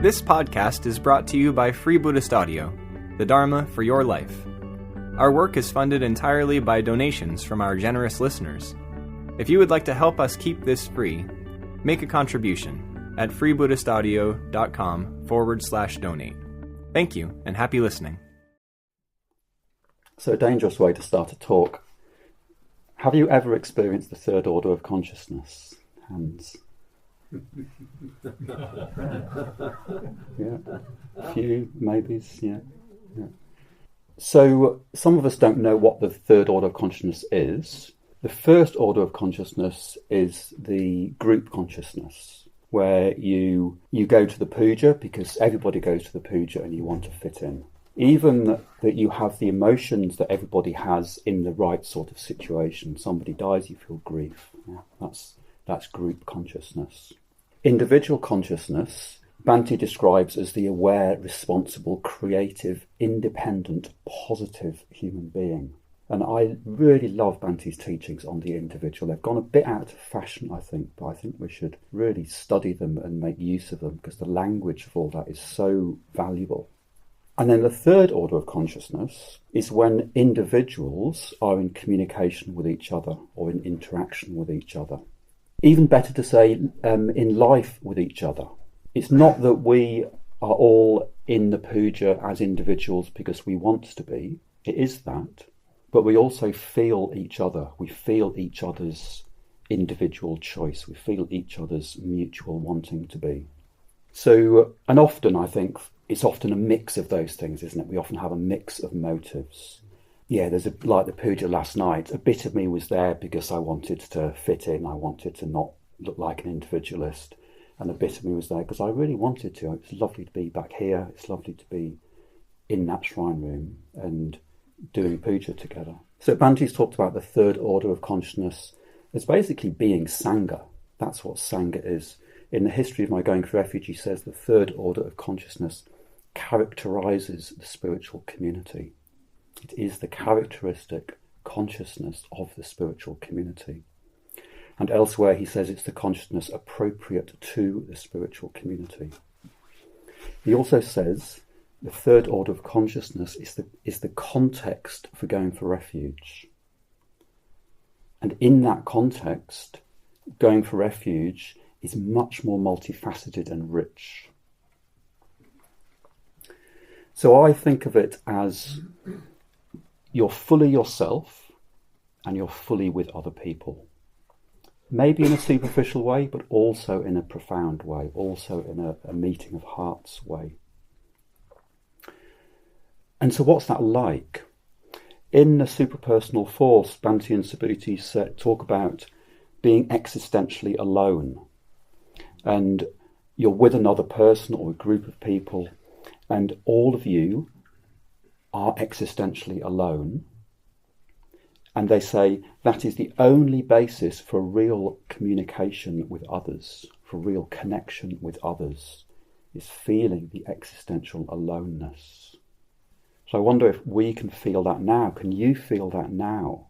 This podcast is brought to you by Free Buddhist Audio, the Dharma for your life. Our work is funded entirely by donations from our generous listeners. If you would like to help us keep this free, make a contribution at freebuddhistaudio.com/donate. Thank you, and happy listening. So, a dangerous way to start a talk. Have you ever experienced the third order of consciousness? Hands. Yeah, a few maybes, yeah. So some of us don't know what the third order of consciousness is. The first order of consciousness is the group consciousness, where you go to the puja because everybody goes to the puja and you want to fit in. Even that you have the emotions that everybody has in the right sort of situation. Somebody dies, you feel grief. Yeah, that's group consciousness. Individual consciousness, Bhante describes as the aware, responsible, creative, independent, positive human being. And I really love Bhante's teachings on the individual. They've gone a bit out of fashion, I think, but I think we should really study them and make use of them because the language of all that is so valuable. And then the third order of consciousness is when individuals are in communication with each other or in interaction with each other. Even better to say, in life with each other. It's not that we are all in the puja as individuals because we want to be. It is that. But we also feel each other. We feel each other's individual choice. We feel each other's mutual wanting to be. So, and often I think it's often a mix of those things, isn't it? We often have a mix of motives. Yeah, like the puja last night, a bit of me was there because I wanted to fit in, I wanted to not look like an individualist, and a bit of me was there because I really wanted to. It's lovely to be back here, it's lovely to be in that shrine room and doing puja together. So Bhante's talked about the third order of consciousness as basically being Sangha. That's what Sangha is. In the history of my Going for Refuge, he says the third order of consciousness characterises the spiritual community. It is the characteristic consciousness of the spiritual community. And elsewhere he says it's the consciousness appropriate to the spiritual community. He also says the third order of consciousness is the context for going for refuge. And in that context, going for refuge is much more multifaceted and rich. So I think of it as you're fully yourself and you're fully with other people. Maybe in a superficial way, but also in a profound way, also in a meeting of hearts way. And so what's that like? In the Superpersonal Force, Bhante and Subhuti talk about being existentially alone. And you're with another person or a group of people, and all of you are existentially alone. And they say that is the only basis for real communication with others, for real connection with others, is feeling the existential aloneness. So I wonder if we can feel that now. Can you feel that now?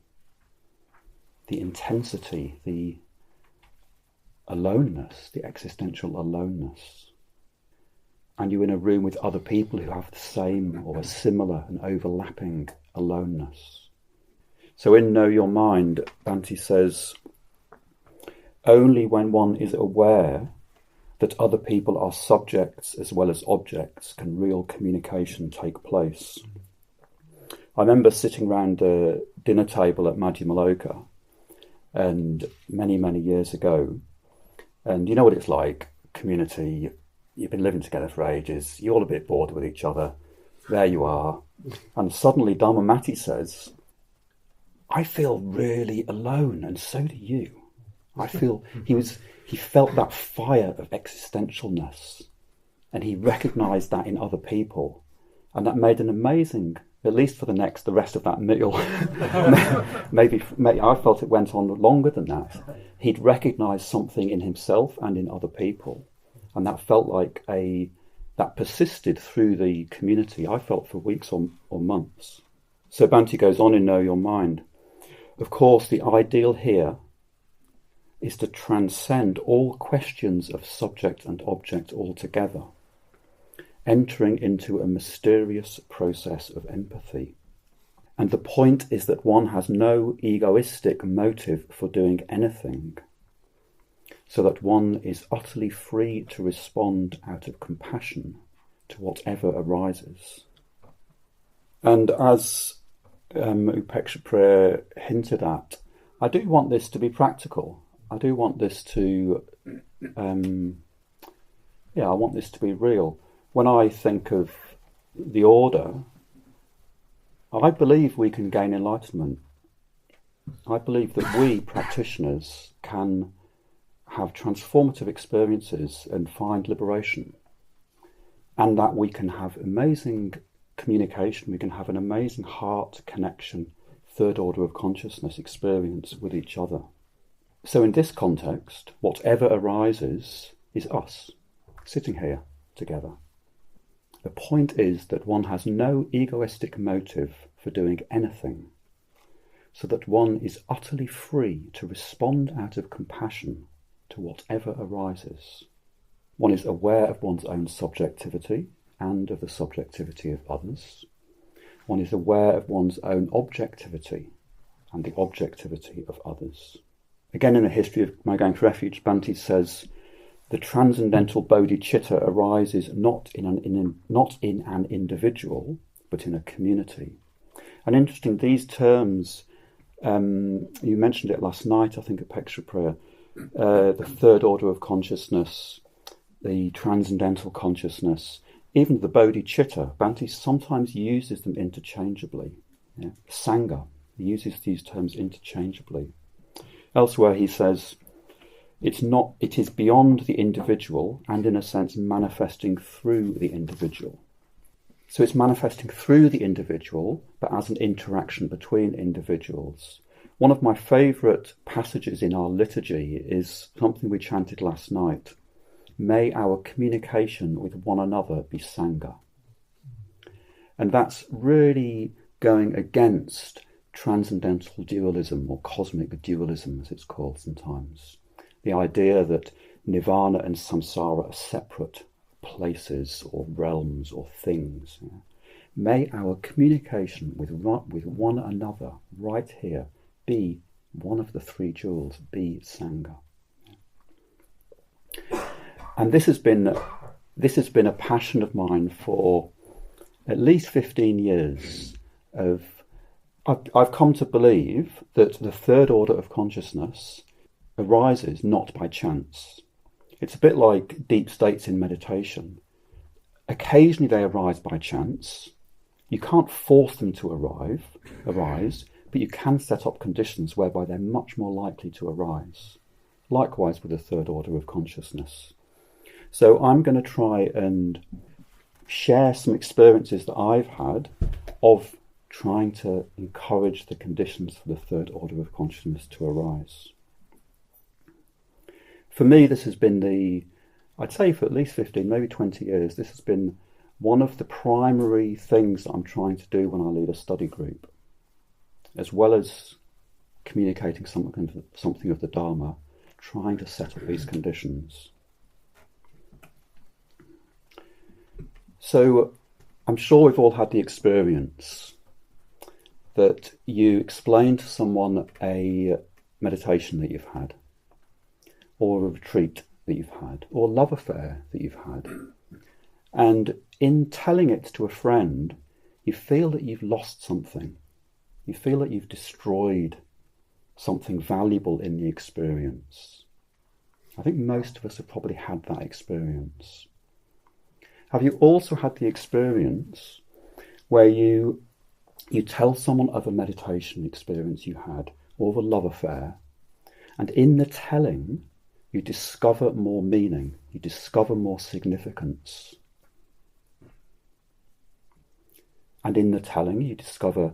The intensity, the aloneness, the existential aloneness. And you're in a room with other people who have the same or a similar and overlapping aloneness. So in Know Your Mind, Bhante says, only when one is aware that other people are subjects as well as objects can real communication take place. I remember sitting round a dinner table at Madhyamaloka and many, many years ago, and you know what it's like, community, you've been living together for ages, you're all a bit bored with each other, there you are, and suddenly Dharmamati says, I feel really alone, and so do you. I feel he felt that fire of existentialness, and he recognised that in other people, and that made an amazing, at least for the rest of that meal. maybe I felt it went on longer than that. He'd recognised something in himself and in other people, and that felt like that persisted through the community. I felt for weeks or months. So Bhante goes on in Know Your Mind. Of course, the ideal here is to transcend all questions of subject and object altogether. entering into a mysterious process of empathy. And the point is that one has no egoistic motive for doing anything, so that one is utterly free to respond out of compassion to whatever arises. And as Upeksha Prayer hinted at, I do want this to be practical. I do want this to, I want this to be real. When I think of the order, I believe we can gain enlightenment. I believe that we practitioners can have transformative experiences and find liberation, and that we can have amazing communication, we can have an amazing heart connection, third order of consciousness experience with each other. So in this context, whatever arises is us, sitting here together. The point is that one has no egoistic motive for doing anything, so that one is utterly free to respond out of compassion to whatever arises. One is aware of one's own subjectivity and of the subjectivity of others. One is aware of one's own objectivity and the objectivity of others. Again, in the history of My Going to Refuge, Bhante says, the transcendental bodhicitta arises not in an individual, but in a community. And interesting, these terms, you mentioned it last night, I think, at Upeksha Prayer, the third order of consciousness, the transcendental consciousness, even the bodhicitta. Bhante sometimes uses them interchangeably. Yeah? Sangha, he uses these terms interchangeably. Elsewhere he says, it is beyond the individual and in a sense manifesting through the individual. So it's manifesting through the individual, but as an interaction between individuals. One of my favourite passages in our liturgy is something we chanted last night. May our communication with one another be Sangha. And that's really going against transcendental dualism, or cosmic dualism as it's called sometimes. The idea that nirvana and samsara are separate places or realms or things. May our communication with one another right here be one of the three jewels, be Sangha. And this has been a passion of mine for at least 15 years. I've come to believe that the third order of consciousness arises not by chance. It's a bit like deep states in meditation. Occasionally they arise by chance. You can't force them to arise, but you can set up conditions whereby they're much more likely to arise. Likewise with the third order of consciousness. So I'm going to try and share some experiences that I've had of trying to encourage the conditions for the third order of consciousness to arise. For me, this has been I'd say for at least 15, maybe 20 years, this has been one of the primary things that I'm trying to do when I lead a study group, as well as communicating something of the Dharma, trying to set up these conditions. So I'm sure we've all had the experience that you explain to someone a meditation that you've had, or a retreat that you've had, or a love affair that you've had. And in telling it to a friend, you feel that you've lost something. You feel that you've destroyed something valuable in the experience. I think most of us have probably had that experience. Have you also had the experience where you tell someone of a meditation experience you had, or of a love affair, and in the telling, you discover more meaning, you discover more significance. And in the telling, you discover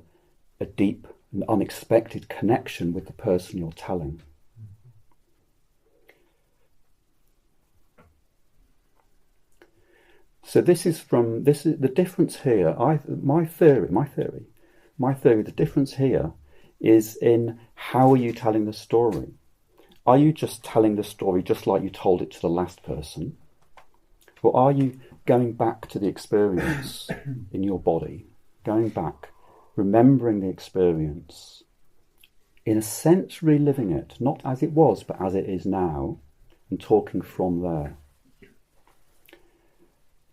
a deep and unexpected connection with the person you're telling. So this is the difference here. My theory, the difference here is in how are you telling the story? Are you just telling the story just like you told it to the last person? Or are you going back to the experience in your body? Going back, remembering the experience, in a sense reliving it, not as it was, but as it is now, and talking from there.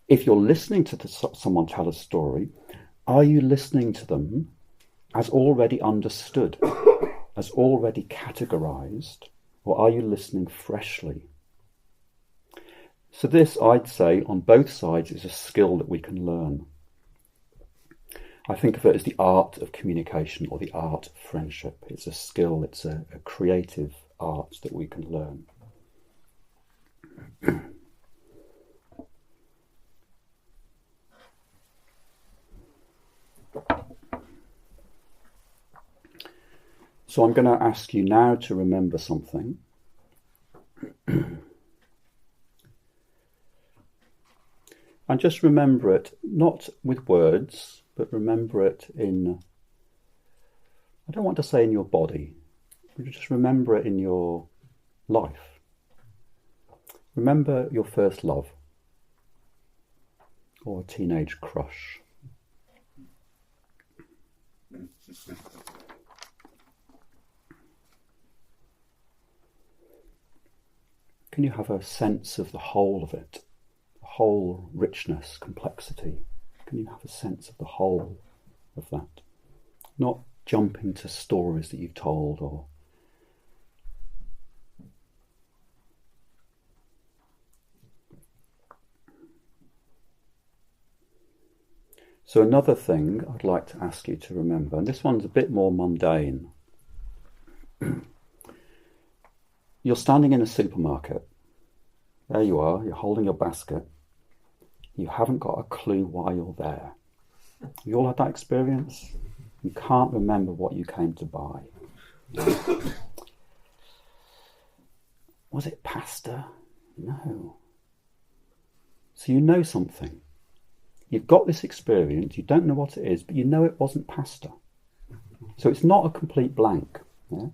If you're listening to someone tell a story, are you listening to them as already understood, as already categorized, or are you listening freshly? So this, I'd say, on both sides, is a skill that we can learn. I think of it as the art of communication or the art of friendship. It's a skill, it's a creative art that we can learn. So I'm going to ask you now to remember something. And just remember it, not with words, but remember it in, I don't want to say in your body, but just remember it in your life. Remember your first love, or a teenage crush. Can you have a sense of the whole of it? The whole richness, complexity. Can you have a sense of the whole of that? Not jumping to stories that you've told or So another thing I'd like to ask you to remember, and this one's a bit more mundane. You're standing in a supermarket. There you are, you're holding your basket. You haven't got a clue why you're there. You all had that experience? You can't remember what you came to buy. Was it pasta? No. So you know something. You've got this experience, you don't know what it is, but you know it wasn't pasta. So it's not a complete blank. Yeah?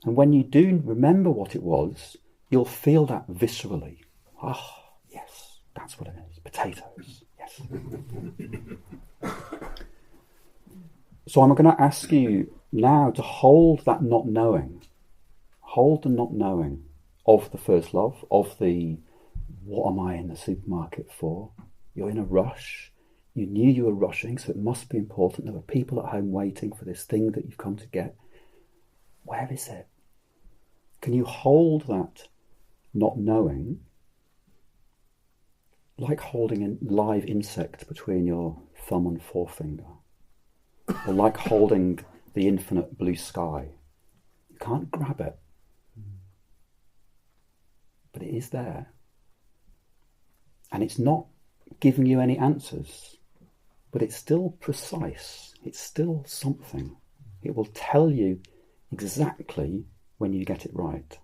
And when you do remember what it was, you'll feel that viscerally. Oh, yes, that's what it is. Potatoes, yes. So I'm going to ask you now to hold that not knowing. Hold the not knowing of the first love, of the what am I in the supermarket for? You're in a rush. You knew you were rushing, so it must be important. There were people at home waiting for this thing that you've come to get. Where is it? Can you hold that not knowing like holding a live insect between your thumb and forefinger? Or like holding the infinite blue sky? You can't grab it. But it is there. And it's not giving you any answers, but it's still precise. It's still something. It will tell you exactly when you get it right.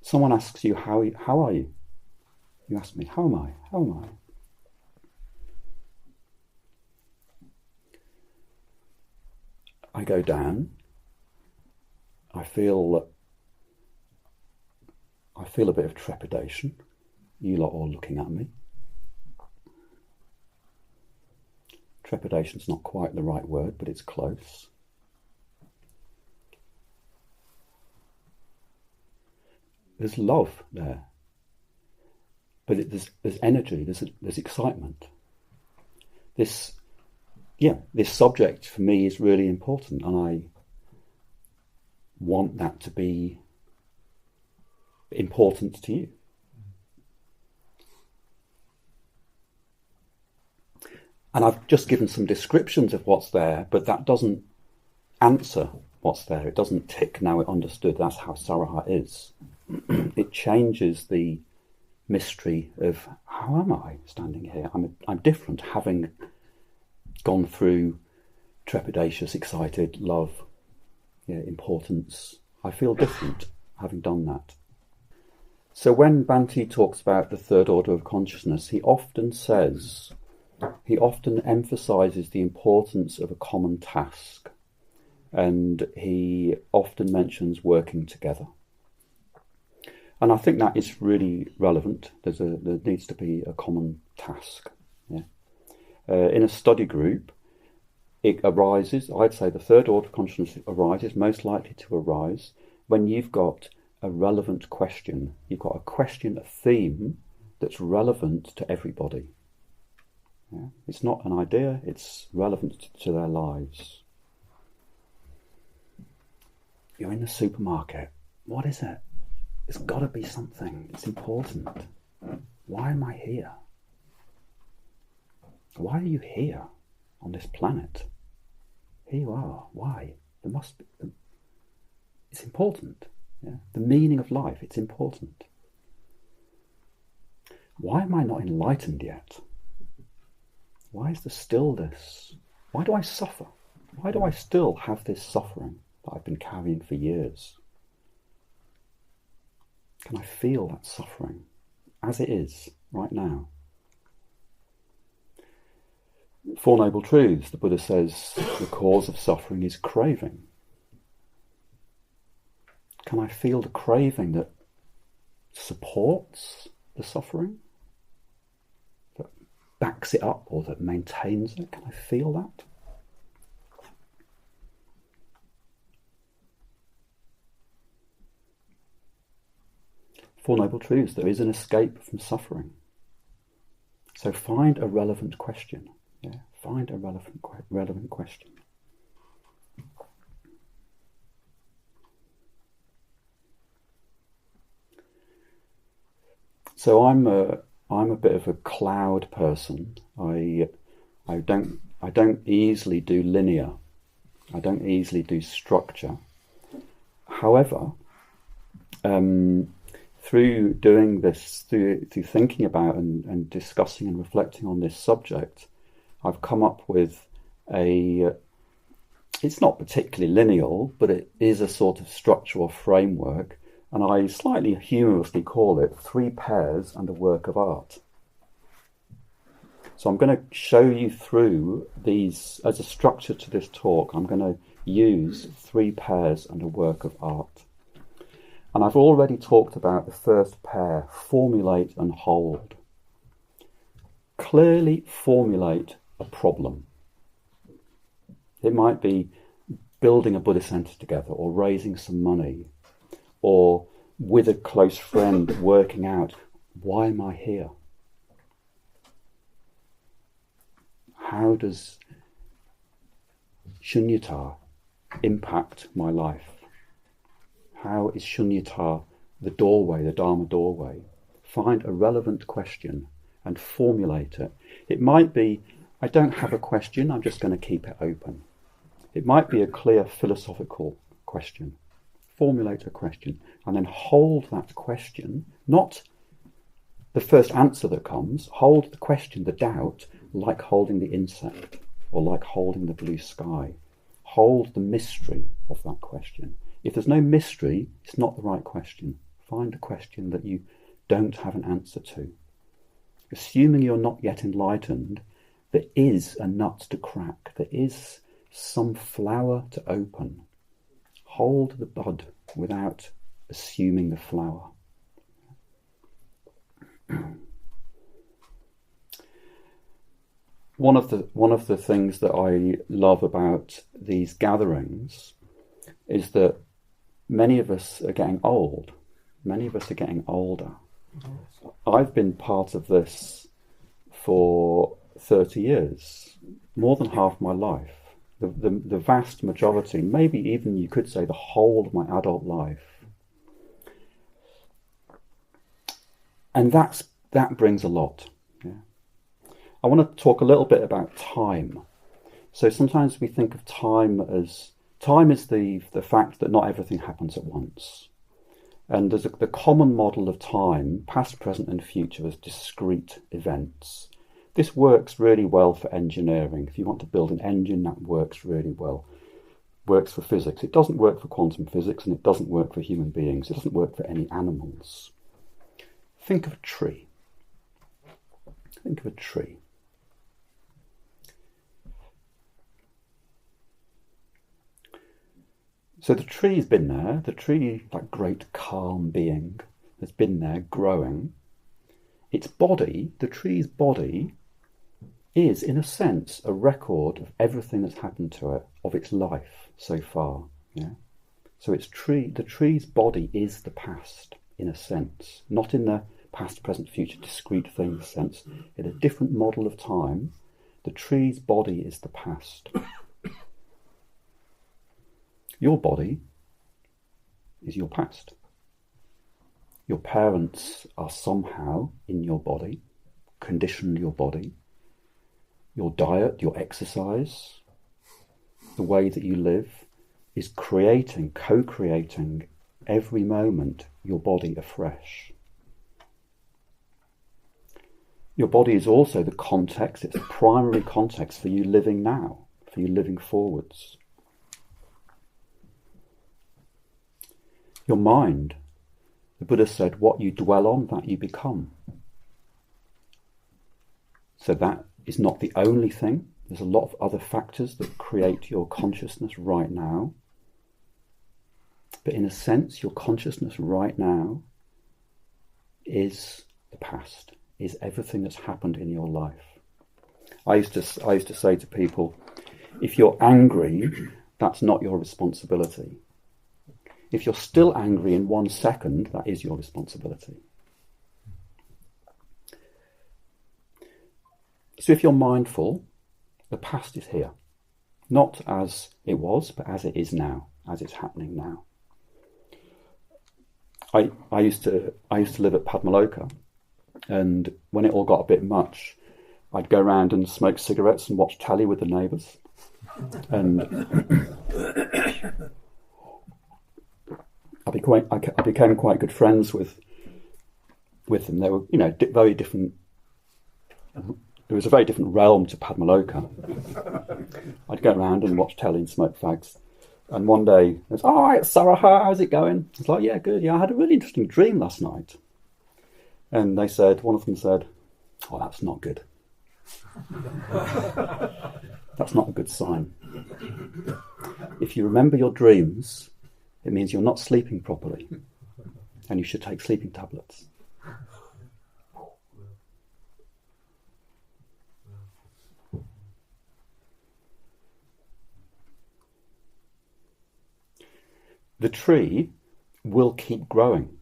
Someone asks you, how are you? You ask me, how am I? How am I? I go down. I feel a bit of trepidation. You lot all looking at me. Trepidation's not quite the right word, but it's close. There's love there. But there's energy, there's excitement. This subject for me is really important, and I want that to be important to you. And I've just given some descriptions of what's there, but that doesn't answer what's there. It doesn't tick now it understood. That's how Saraha is. It changes the mystery of how am I standing here? I'm different, having gone through trepidatious, excited, love, importance. I feel different having done that. So when Bhante talks about the third order of consciousness, he often emphasizes the importance of a common task. and he often mentions working together. And I think that is really relevant. There needs to be a common task. Yeah. In a study group, it arises, I'd say the third order of consciousness arises, most likely to arise, when you've got a relevant question. You've got a question, a theme that's relevant to everybody. Yeah? It's not an idea, it's relevant to their lives. You're in the supermarket. What is it? It's got to be something. It's important. Why am I here? Why are you here on this planet? Here you are. Why? There must be. It's important. Yeah? The meaning of life, it's important. Why am I not enlightened yet? Why is there still this? Why do I suffer? Why do I still have this suffering that I've been carrying for years? Can I feel that suffering as it is right now? Four Noble Truths, the Buddha says the cause of suffering is craving. Can I feel the craving that supports the suffering? That backs it up or that maintains it? Can I feel that? Four Noble Truths, there is an escape from suffering. So find a relevant question. Yeah? Find a relevant question. So I'm a bit of a cloud person. I don't easily do linear. I don't easily do structure. However, through doing this, through thinking about and discussing and reflecting on this subject, I've come up with it's not particularly lineal, but it is a sort of structural framework, and I slightly humorously call it 3 pairs and a work of art. So I'm going to show you through these, as a structure to this talk, I'm going to use 3 pairs and a work of art. And I've already talked about the first pair, formulate and hold. Clearly formulate a problem. It might be building a Buddha center together, or raising some money, or with a close friend working out, why am I here? How does shunyata impact my life? How is shunyata the doorway, the Dharma doorway? Find a relevant question and formulate it. It might be, I don't have a question, I'm just going to keep it open. It might be a clear philosophical question. Formulate a question and then hold that question, not the first answer that comes, hold the question, the doubt, like holding the insect or like holding the blue sky. Hold the mystery of that question. If there's no mystery, it's not the right question. Find a question that you don't have an answer to. Assuming you're not yet enlightened, there is a nut to crack. There is some flower to open. Hold the bud without assuming the flower. One of the things that I love about these gatherings is that many of us are getting old. Many of us are getting older. I've been part of this for 30 years, more than half my life. The vast majority, maybe even you could say the whole of my adult life. And that brings a lot. Yeah. I want to talk a little bit about time. So sometimes we think of time as the fact that not everything happens at once. And there's the common model of time, past, present and future, as discrete events. This works really well for engineering. If you want to build an engine, that works really well. Works for physics. It doesn't work for quantum physics, and it doesn't work for human beings. It doesn't work for any animals. Think of a tree. Think of a tree. So the tree's been there, the tree, that great calm being, has been there growing. Its body, the tree's body, is in a sense a record of everything that's happened to it, of its life so far. Yeah. So the tree's body is the past, in a sense, not in the past, present, future, discrete things sense. In a different model of time, the tree's body is the past. Your body is your past. Your parents are somehow in your body, conditioned your body. Your diet, your exercise, the way that you live is co-creating every moment your body afresh. Your body is also the context, it's the primary context for you living now, for you living forwards. Your mind, the Buddha said, what you dwell on, that you become. So that is not the only thing. There's a lot of other factors that create your consciousness right now. But in a sense, your consciousness right now is the past, is everything that's happened in your life. I used to say to people, if you're angry, that's not your responsibility. If you're still angry in 1 second, that is your responsibility. So if you're mindful, the past is here. Not as it was, but as it is now, as it's happening now. I used to live at Padmaloka, and when it all got a bit much, I'd go around and smoke cigarettes and watch telly with the neighbours. And I became quite good friends with them. They were, very different. There was a very different realm to Padmaloka. I'd go around and watch telly and smoke fags. And one day, it was, all right, Saraha, how's it going? I was like, yeah, good. Yeah, I had a really interesting dream last night. And one of them said, oh, that's not good. That's not a good sign. If you remember your dreams, it means you're not sleeping properly. And you should take sleeping tablets. The tree will keep growing.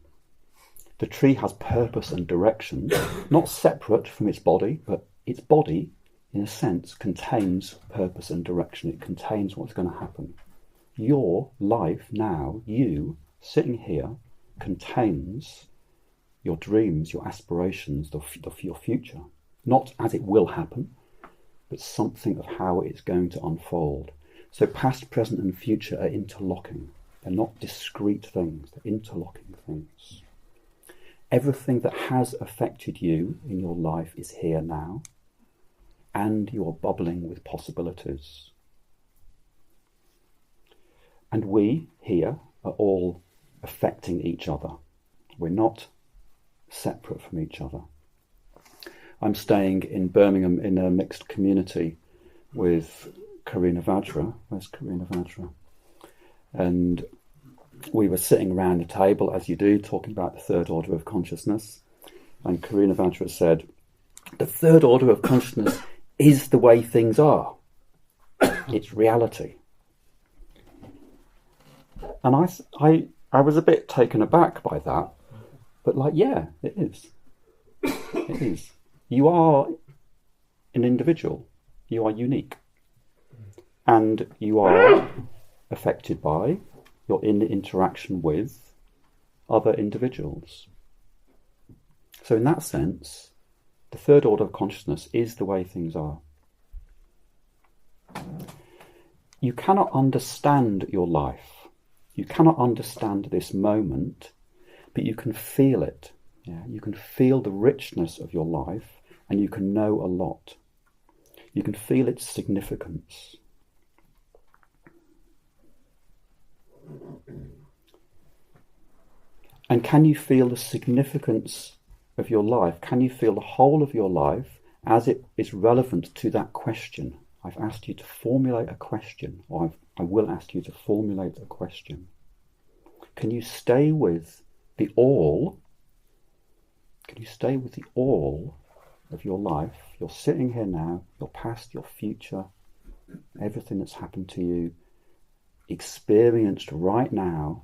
The tree has purpose and direction, not separate from its body, but its body, in a sense, contains purpose and direction. It contains what's going to happen. Your life now, you sitting here, contains your dreams, your aspirations, your future. Not as it will happen, but something of how it's going to unfold. So past, present and future are interlocking. They're not discrete things, they're interlocking things. Everything that has affected you in your life is here now, and you are bubbling with possibilities. And we here are all affecting each other. We're not separate from each other. I'm staying in Birmingham in a mixed community with Karina Vajra. Where's Karina Vajra? And we were sitting around the table, as you do, talking about the third order of consciousness. And Karina Vajra said, the third order of consciousness is the way things are. It's reality. And I was a bit taken aback by that. But yeah, it is. It is. You are an individual. You are unique. And you are affected by, you're in interaction with other individuals. So in that sense, the third order of consciousness is the way things are. You cannot understand your life. You cannot understand this moment, but you can feel it. Yeah? You can feel the richness of your life, and you can know a lot. You can feel its significance. And can you feel the significance of your life? Can you feel the whole of your life as it is relevant to that question? I've asked you to formulate a question, or I will ask you to formulate a question. Can you stay with the all? Can you stay with the all of your life? You're sitting here now, your past, your future, everything that's happened to you, experienced right now.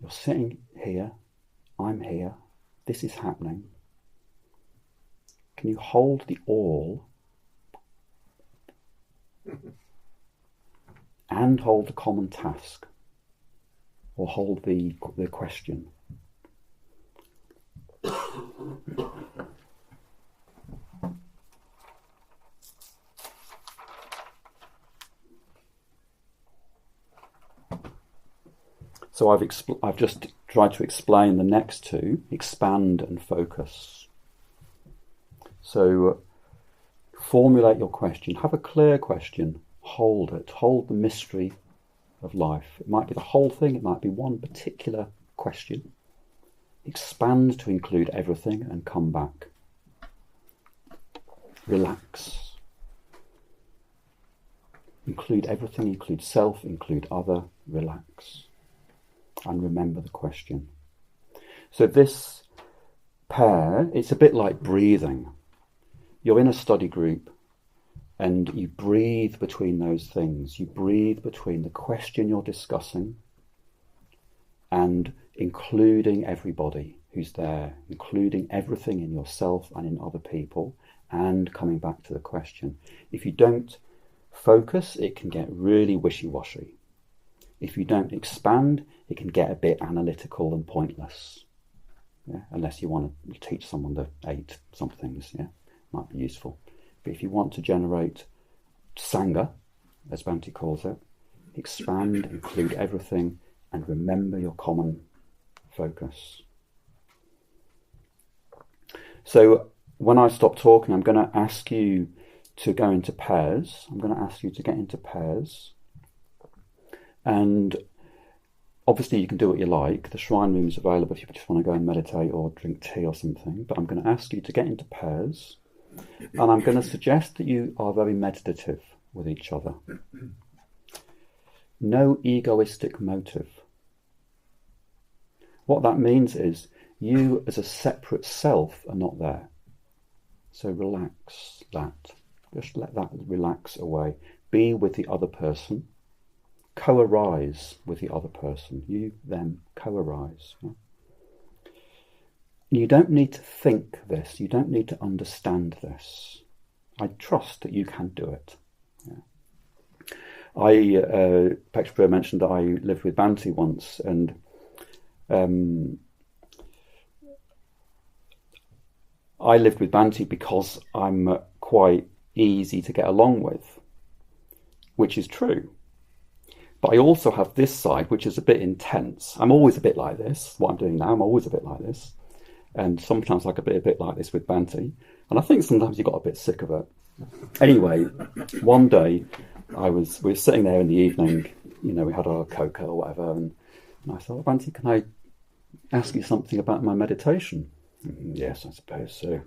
You're sitting here, I'm here, this is happening. Can you hold the all and hold the common task, or hold the question? So I've just tried to explain the next two, expand and focus. So formulate your question, have a clear question, hold it, hold the mystery of life. It might be the whole thing, it might be one particular question. Expand to include everything and come back. Relax. Include everything, include self, include other, relax. And remember the question. So this pair, it's a bit like breathing. You're in a study group and you breathe between those things. You breathe between the question you're discussing and including everybody who's there, including everything in yourself and in other people, and coming back to the question. If you don't focus, it can get really wishy-washy. If you don't expand, it can get a bit analytical and pointless. Yeah? Unless you want to teach someone the 8 somethings, yeah, might be useful. But if you want to generate Sangha, as Bhante calls it, expand, include everything, and remember your common focus. So when I stop talking, I'm going to ask you to go into pairs. I'm going to ask you to get into pairs. And obviously you can do what you like. The shrine room is available if you just want to go and meditate or drink tea or something. But I'm going to ask you to get into pairs. And I'm going to suggest that you are very meditative with each other. No egoistic motive. What that means is you as a separate self are not there. So relax that. Just let that relax away. Be with the other person. Co-arise with the other person. You, them, co-arise. You don't need to think this. You don't need to understand this. I trust that you can do it. Yeah. Pexborough mentioned that I lived with Bhante once, and I lived with Bhante because I'm quite easy to get along with, which is true. But I also have this side, which is a bit intense. I'm always a bit like this. What I'm doing now, I'm always a bit like this. And sometimes I could be a bit like this with Bhante. And I think sometimes you got a bit sick of it. Anyway, one day we were sitting there in the evening, we had our cocoa or whatever, and I said, Bhante, can I ask you something about my meditation? Yes, I suppose so.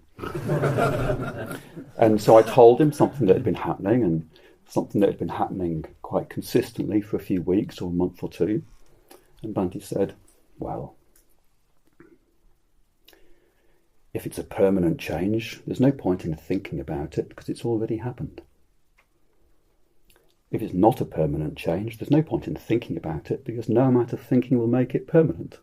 And so I told him something that had been happening, and something that had been happening quite consistently for a few weeks or a month or two. And Bhante said, well, if it's a permanent change, there's no point in thinking about it because it's already happened. If it's not a permanent change, there's no point in thinking about it because no amount of thinking will make it permanent.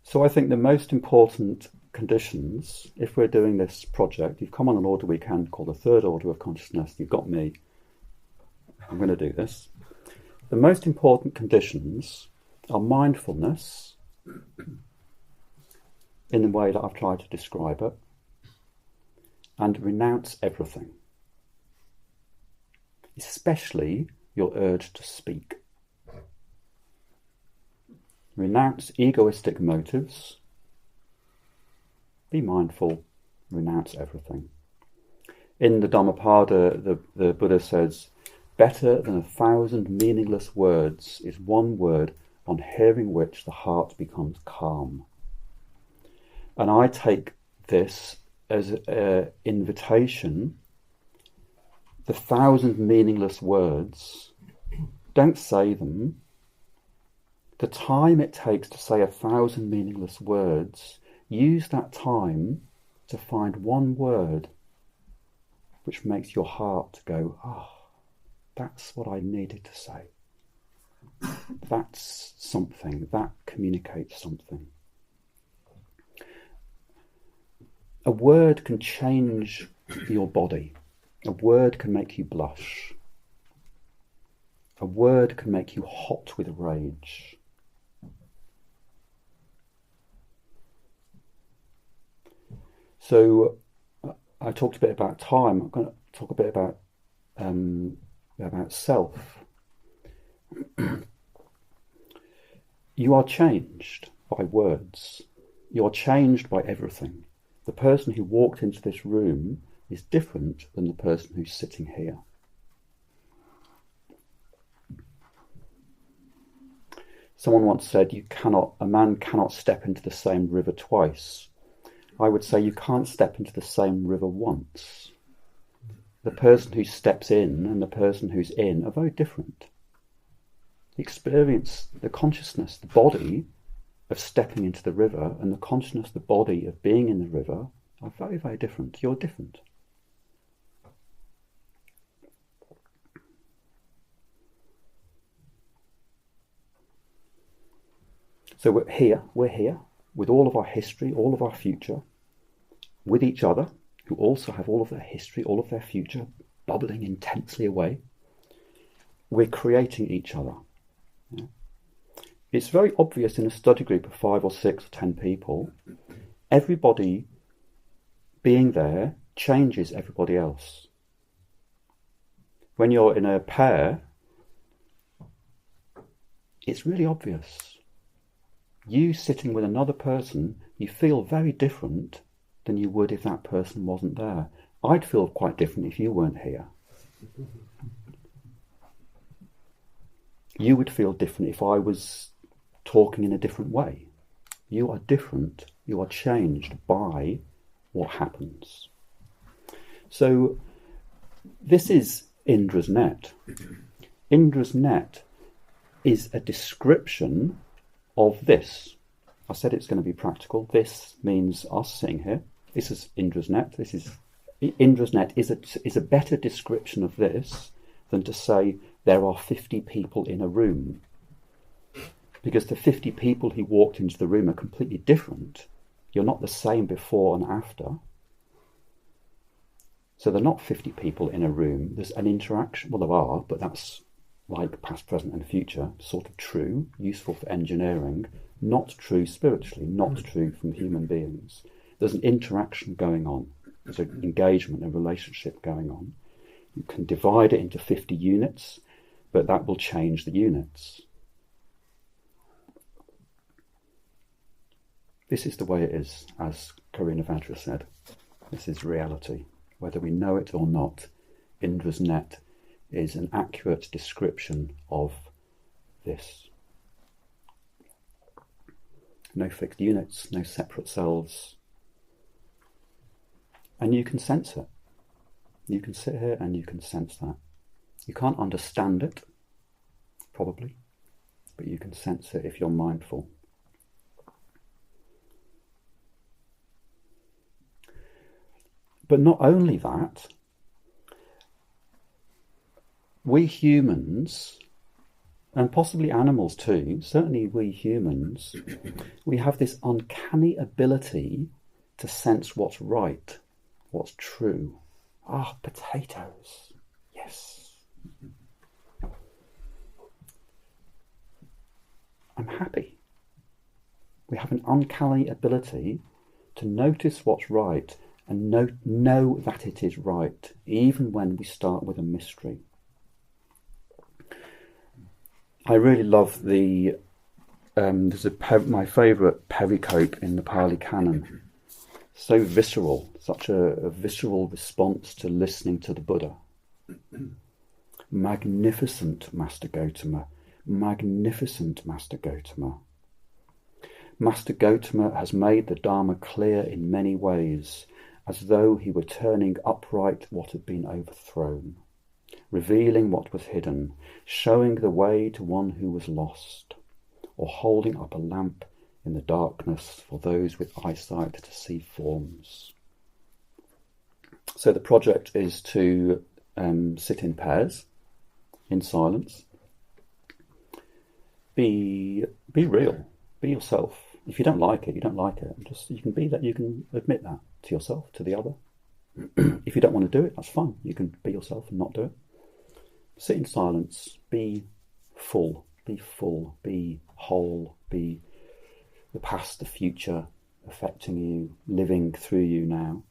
So I think the most important conditions, if we're doing this project, you've come on an order weekend called the Third Order of Consciousness, you've got me, I'm going to do this. The most important conditions are mindfulness, in the way that I've tried to describe it, and renounce everything, especially your urge to speak. Renounce egoistic motives, Be mindful, renounce everything. In the Dhammapada, the Buddha says, better than 1,000 meaningless words is one word on hearing which the heart becomes calm. And I take this as an invitation. The 1,000 meaningless words, don't say them. The time it takes to say 1,000 meaningless words, use that time to find one word which makes your heart go, oh, that's what I needed to say. That's something, that communicates something. A word can change your body. A word can make you blush. A word can make you hot with rage. So I talked a bit about time. I'm going to talk a bit about self. You are changed by words. You are changed by everything. The person who walked into this room is different than the person who's sitting here. Someone once said, a man cannot step into the same river twice. I would say you can't step into the same river once. The person who steps in and the person who's in are very different. The experience, the consciousness, the body of stepping into the river and the consciousness, the body of being in the river are very, very different. You're different. So we're here with all of our history, all of our future, with each other, who also have all of their history, all of their future, bubbling intensely away. We're creating each other. Yeah. It's very obvious in a study group of 5 or 6 or 10 people, everybody being there changes everybody else. When you're in a pair, it's really obvious. You sitting with another person, you feel very different than you would if that person wasn't there. I'd feel quite different if you weren't here. You would feel different if I was talking in a different way. You are different. You are changed by what happens. So this is Indra's net. Indra's net is a description of this. I said it's going to be practical. This means us sitting here. This is Indra's net. Indra's net is a better description of this than to say there are 50 people in a room. Because the 50 people who walked into the room are completely different. You're not the same before and after. So there are not 50 people in a room. There's an interaction. Well, there are, but that's like past, present and future, sort of true, useful for engineering, not true spiritually, not true from human beings. There's an interaction going on. There's an engagement, a relationship going on. You can divide it into 50 units, but that will change the units. This is the way it is, as Karina Vajra said. This is reality. Whether we know it or not, Indra's net is an accurate description of this. No fixed units, no separate selves. And you can sense it. You can sit here and you can sense that. You can't understand it, probably, but you can sense it if you're mindful. But not only that, we humans, and possibly animals too, certainly we humans, we have this uncanny ability to sense what's right, what's true. Ah, potatoes. Yes. I'm happy. We have an uncanny ability to notice what's right and know that it is right, even when we start with a mystery. I really love there's my favourite pericope in the Pali Canon So visceral, such a visceral response to listening to the Buddha. Magnificent Master Gautama, magnificent Master Gautama. Master Gautama has made the Dharma clear in many ways, as though he were turning upright what had been overthrown, revealing what was hidden, showing the way to one who was lost, or holding up a lamp in the darkness for those with eyesight to see forms. So the project is to sit in pairs, in silence. Be real. Be yourself. If you don't like it, you don't like it. You can be that. You can admit that to yourself, to the other. If you don't want to do it, that's fine. You can be yourself and not do it. Sit in silence. Be full. Be full. Be whole. Be the past, the future, affecting you, living through you now.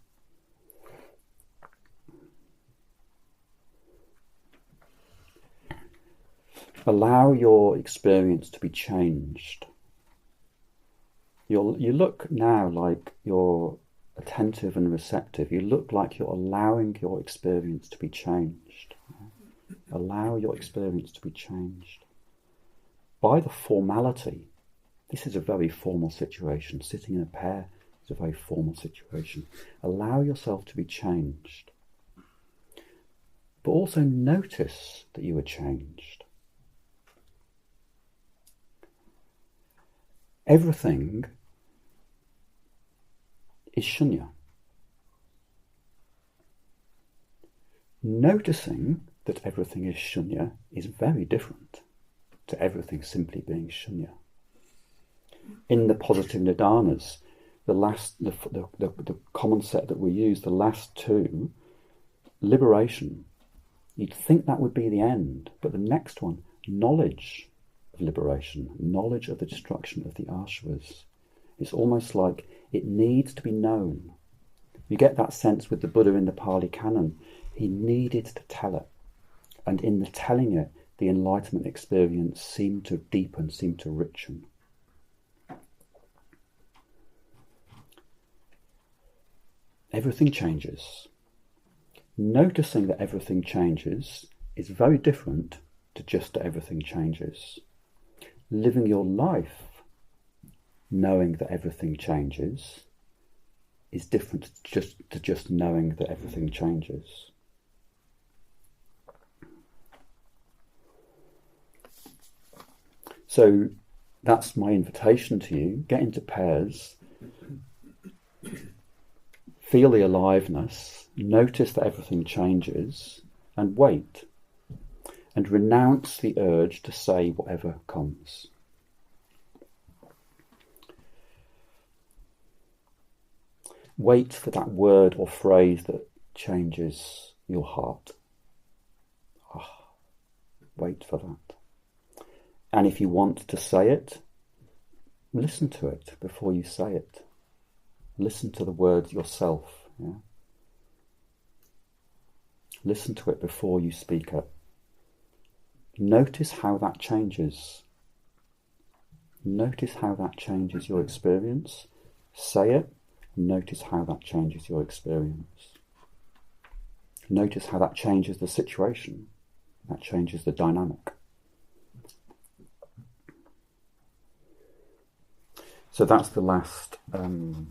Allow your experience to be changed. You look now like you're attentive and receptive. You look like you're allowing your experience to be changed. Allow your experience to be changed. By the formality, this is a very formal situation. Sitting in a pair is a very formal situation. Allow yourself to be changed. But also notice that you are changed. Everything is shunya. Noticing that everything is shunya is very different to everything simply being shunya. In the positive nidanas, the common set that we use, the last two, liberation, you'd think that would be the end, but the next one, knowledge of liberation, knowledge of the destruction of the ashras. It's almost like it needs to be known. You get that sense with the Buddha in the Pali Canon. He needed to tell it. And in the telling it, the enlightenment experience seemed to deepen, seemed to richen. Everything changes. Noticing that everything changes is very different to just that everything changes. Living your life knowing that everything changes is different to just knowing that everything changes. So that's my invitation to you. Get into pairs. Feel the aliveness. Notice that everything changes and wait. And renounce the urge to say whatever comes. Wait for that word or phrase that changes your heart. Wait for that. And if you want to say it, listen to it before you say it. Listen to the word yourself. Yeah? Listen to it before you speak it. Notice how that changes. Notice how that changes your experience. Say it. Notice how that changes your experience. Notice how that changes the situation. That changes the dynamic. So that's the last.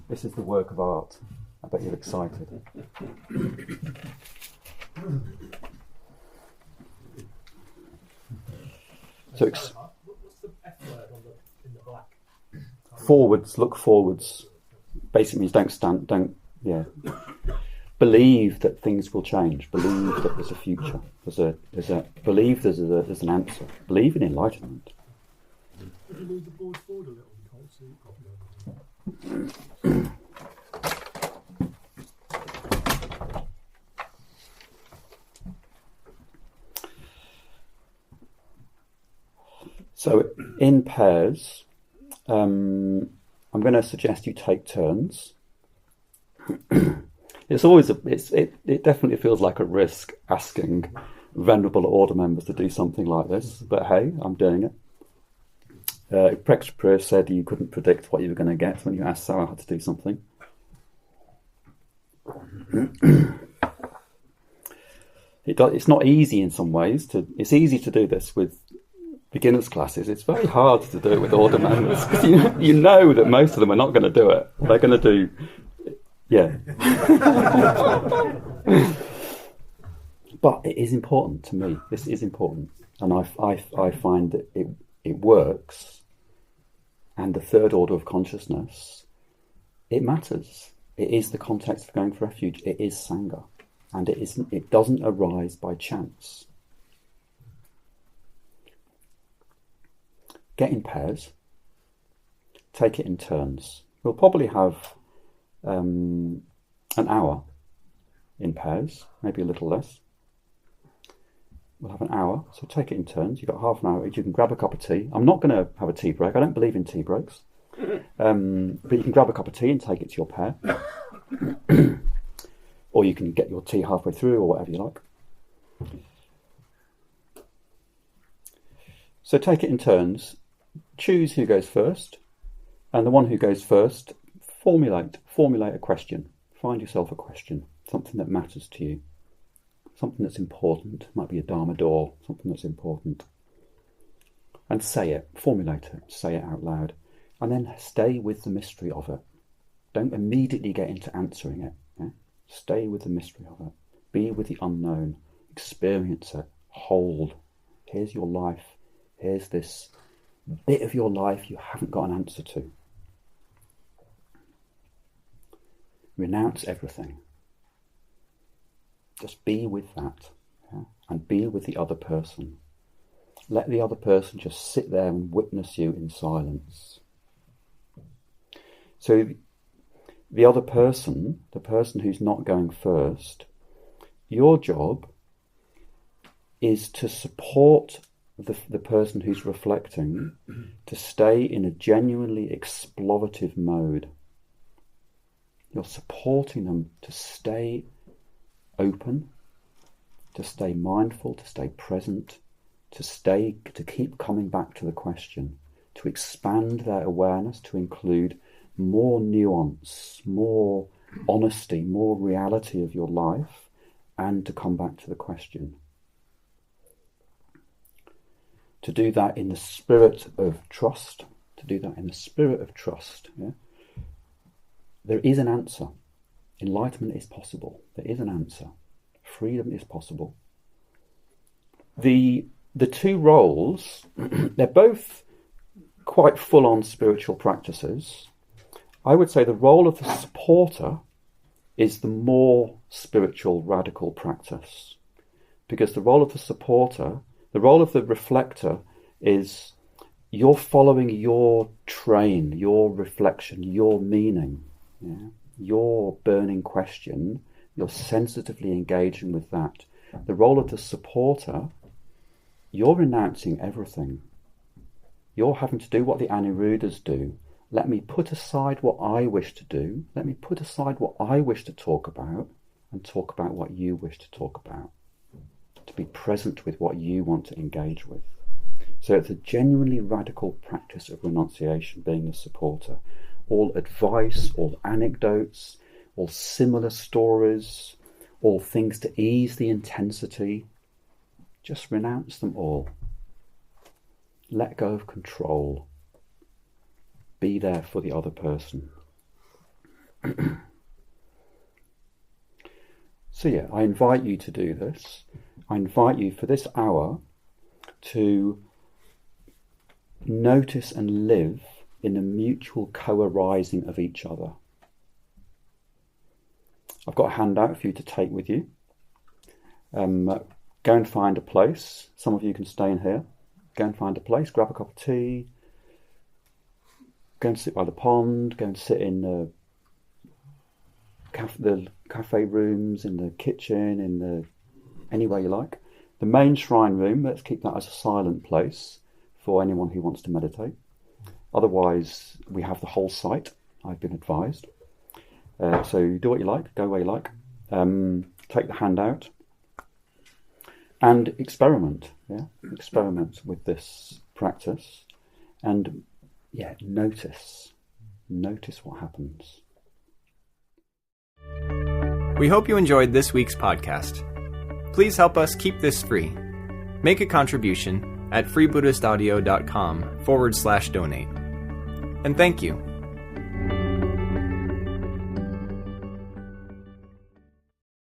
This is the work of art. I bet you're excited. So what's the F word in the black? Forwards, look forwards. Basically means believe that things will change. Believe that there's a future. Believe there's an answer. Believe in enlightenment. If you move the board forward a little, you can't see it properly. So in pairs, I'm going to suggest you take turns. It definitely feels like a risk asking venerable order members to do something like this, but hey, I'm doing it. Prexapur said you couldn't predict what you were going to get when you asked Sarah to do something. It's not easy in some ways. It's easy to do this with beginners classes. It's very hard to do it with order members, because you know that most of them are not going to do it. They're going to do, yeah. But it is important to me. This is important, and I find that it works. And the third order of consciousness, it matters. It is the context for going for refuge. It is Sangha, and it doesn't arise by chance. Get in pairs. Take it in turns. We'll probably have an hour in pairs, maybe a little less. We'll have an hour, so take it in turns. You've got half an hour. You can grab a cup of tea. I'm not going to have a tea break. I don't believe in tea breaks. But you can grab a cup of tea and take it to your pair. Or you can get your tea halfway through, or whatever you like. So take it in turns. Choose who goes first. And the one who goes first, formulate a question. Find yourself a question, something that matters to you. Something that's important. Might be a Dharma door, something that's important. And say it, formulate it, say it out loud. And then stay with the mystery of it. Don't immediately get into answering it. Yeah? Stay with the mystery of it. Be with the unknown. Experience it. Hold. Here's your life. Here's this bit of your life you haven't got an answer to. Renounce everything. Just be with that, yeah? And be with the other person. Let the other person just sit there and witness you in silence. So the other person, the person who's not going first, your job is to support the person who's reflecting to stay in a genuinely explorative mode. You're supporting them to stay open, to stay mindful, to stay present, to keep coming back to the question, to expand their awareness to include more nuance, more honesty, more reality of your life, and to come back to the question. To do that in the spirit of trust, yeah? There is an answer. Enlightenment is possible. There is an answer. Freedom is possible. The two roles, they're both quite full-on spiritual practices. I would say the role of the supporter is the more spiritual, radical practice. Because the role of the supporter, the role of the reflector is you're following your train, your reflection, your meaning. Yeah? Your burning question, you're sensitively engaging with that. The role of the supporter, you're renouncing everything. You're having to do what the Aniruddhas do. Let me put aside what I wish to do. Let me put aside what I wish to talk about and talk about what you wish to talk about. To be present with what you want to engage with. So it's a genuinely radical practice of renunciation, being the supporter. All advice, all anecdotes, all similar stories, all things to ease the intensity, just renounce them all. Let go of control. Be there for the other person. So yeah, I invite you to do this. I invite you for this hour to notice and live in the mutual co-arising of each other. I've got a handout for you to take with you. Go and find a place. Some of you can stay in here. Go and find a place, grab a cup of tea, go and sit by the pond, go and sit in the cafe rooms, in the kitchen, anywhere you like. The main shrine room, let's keep that as a silent place for anyone who wants to meditate. Otherwise, we have the whole site, I've been advised. So do what you like, go where you like. Take the handout and experiment. Yeah, experiment with this practice, and notice what happens. We hope you enjoyed this week's podcast. Please help us keep this free. Make a contribution at freebuddhistaudio.com/donate. And thank you.